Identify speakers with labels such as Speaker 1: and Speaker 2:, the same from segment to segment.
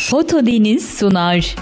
Speaker 1: Foto DENİZ sunar.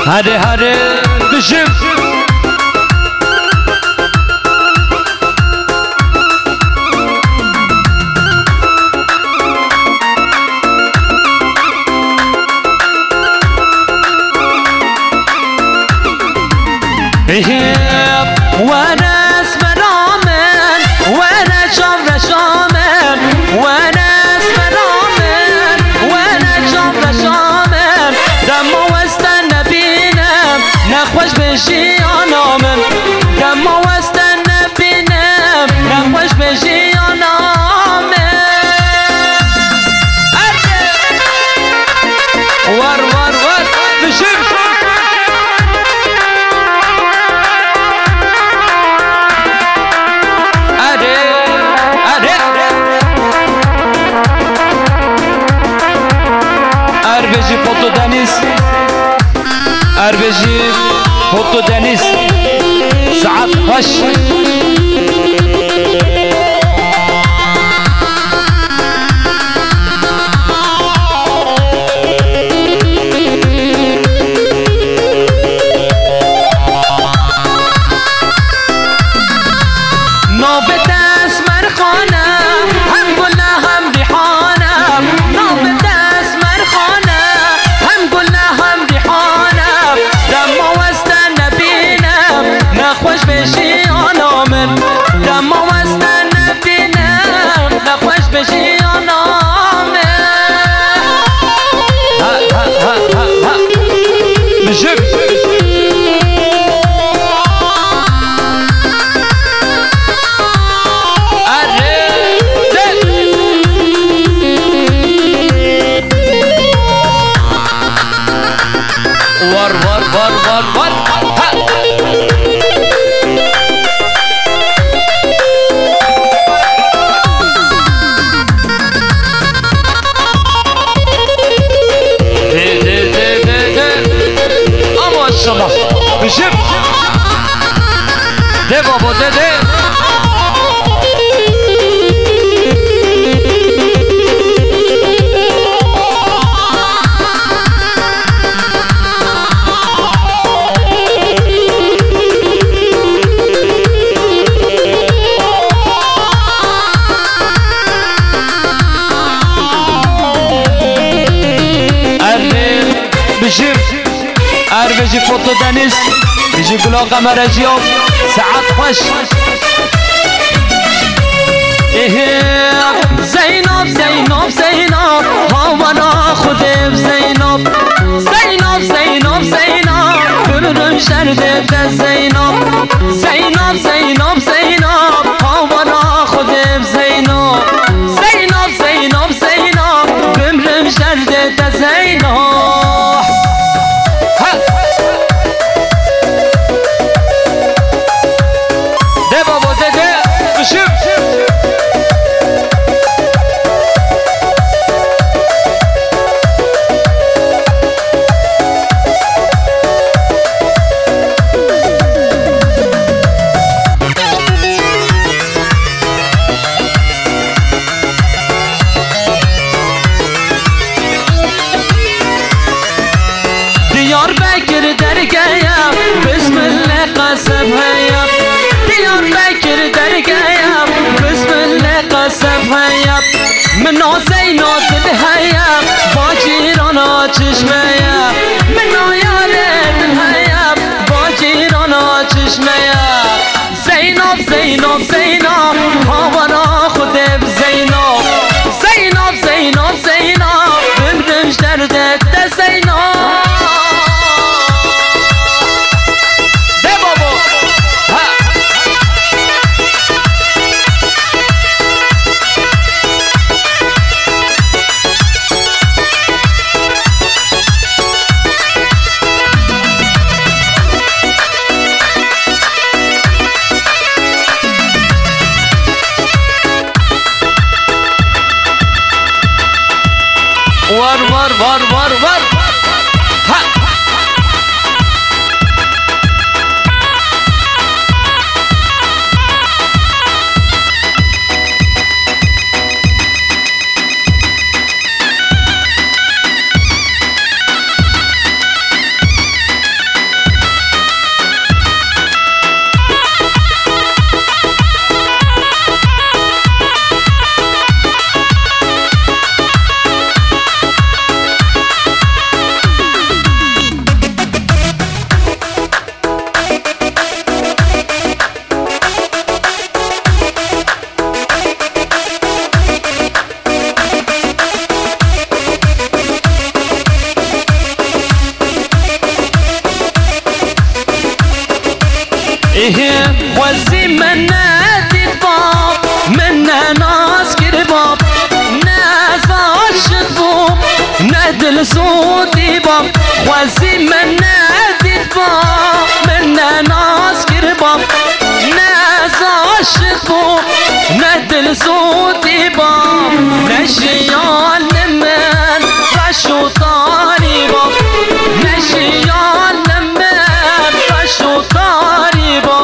Speaker 2: Hadi hadi düşün. وانا اسم رامن وانا شمر شامن وانا اسم رامن وانا شمر شامن دم واستنى بينام نخوش بشي انامن دم واستنى بينام نخوش بشي انامن ور ور ور بشم Erbeci Foto Deniz, Erbeci Foto Deniz, saat kaç? خوش بشی آنامن دم واستنى بینم نخوش بشی آنامن ها ها ها ها ها بشم ور ور ور ور ور بشم ده بابا ده ده بشم Erbeci Foto Deniz Bizi Gula Kameracı yok Saat hoş Zeynep Zeynep Zeynep Havana Khudeb Zeynep Zeynep Zeynep Zeynep Görürüm şerdede Zeynep Zeynep Zeynep Zeynep Havana Khudeb Zeynep Zeynep Zeynep Zeynep Görürüm şerdede Zeynep Diyarbakır dergaya Bismillah kasab hayab Diyarbakır dergaya Bismillah kasab hayab Mino Zeyno dil hayab Bacirana çişmeye Mino yare dil hayab Bacirana çişmeye Zeynep Zeynep Zeynep Havana Khudeb Zeynep Zeynep Zeynep Zeynep Ömrüm şerdette Zeynep var. Ha. خوزي منا ديباب منا ناس كرباب ناس عشقوب ندل صوتي باب خوزي منا ديباب منا ناس كرباب ناس عشقوب ندل صوتي باب نشيال من رشو طاري باب نشيال من رشو طاري باب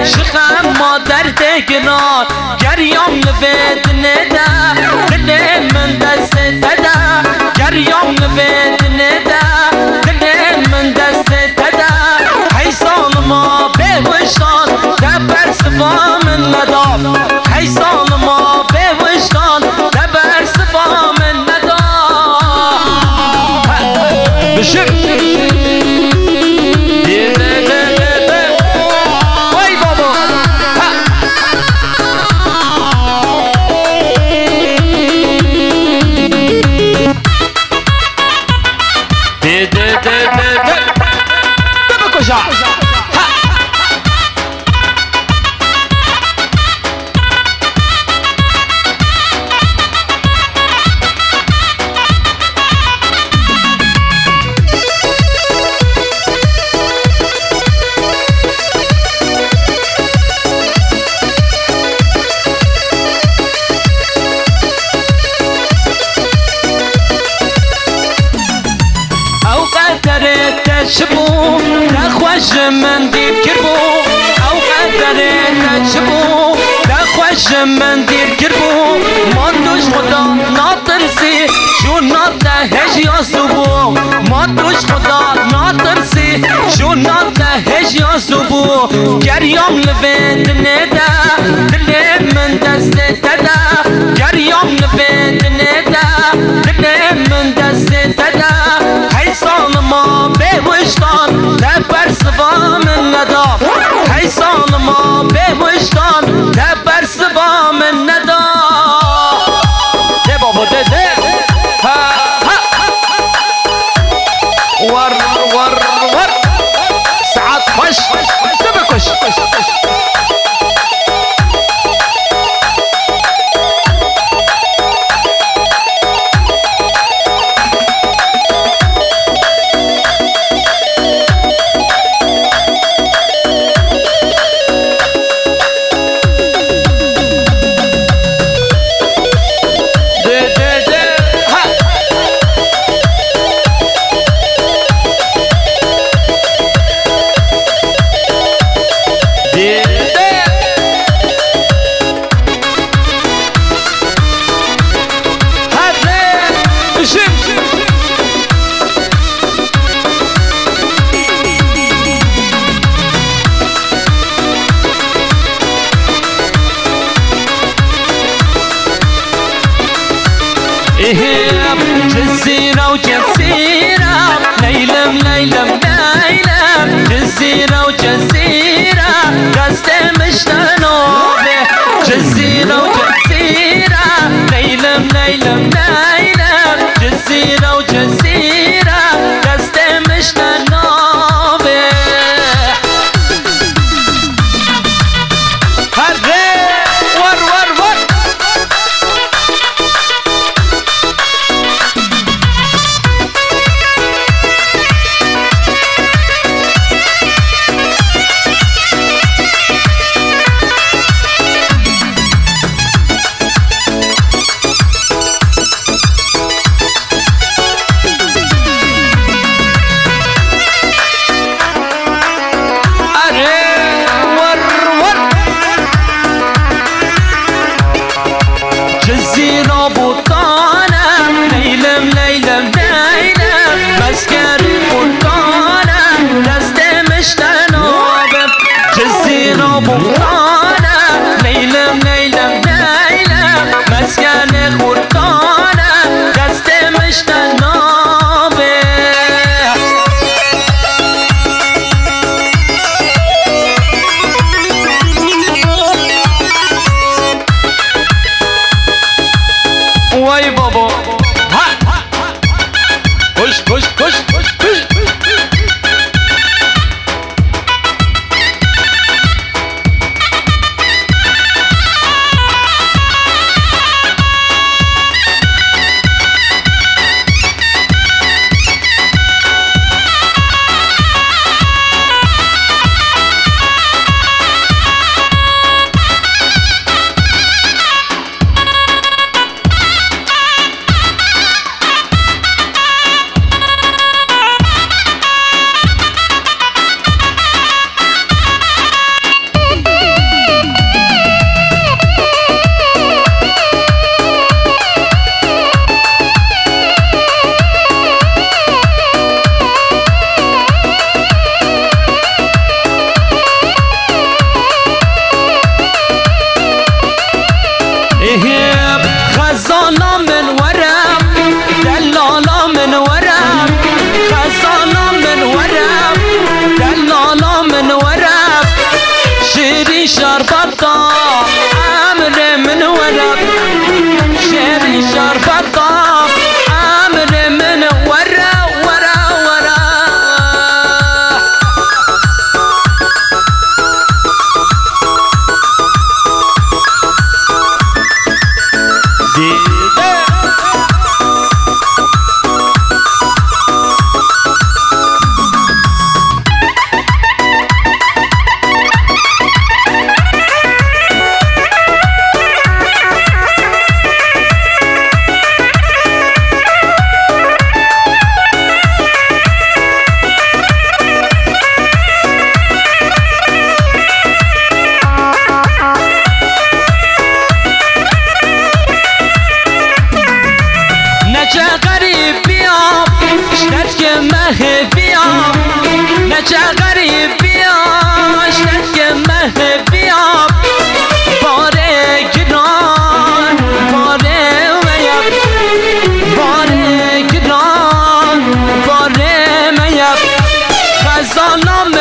Speaker 2: شخم ما درد گران گریام لبید نده دل من دست دده گریام لبید نده دل من دست دده هی سالما به وشتان دبر سبا من ندام هی سالما به وشتان دبر سبا من ندام بشم شبو نخوش من دیر کربو او قدره شبو نخوش من دیر کربو من دوش خدا ناترسی شو نات هجی آسوبو من دوش خدا ناترسی شو نات هجی آسوبو گریام لبند نده دل من دست دده گریام لبند نده دل من دست دده هی سالما به وجدان دبر سبا من ندام هی سالما به وجدان دبر سبا من ندام ده بابا ده ور ور ور ساعت خوش تبکش جزيرة وجزيرة ليلم ليلم ليلم جزيرة وجزيرة قصدي مش تنوبة جزيرة وجزيرة ليلم ليلم ليلم جزيرة وجزيرة قصدي مش تنوبة هرّي ور ور ور وای بابا کش کش کش کش کش شرفتا عمر من ورا شيري شرفتا عمر من ورا ورا ورا نجا غریب بیاش نجا مه بیاب باره گران باره میاب باره گران باره میاب خزانم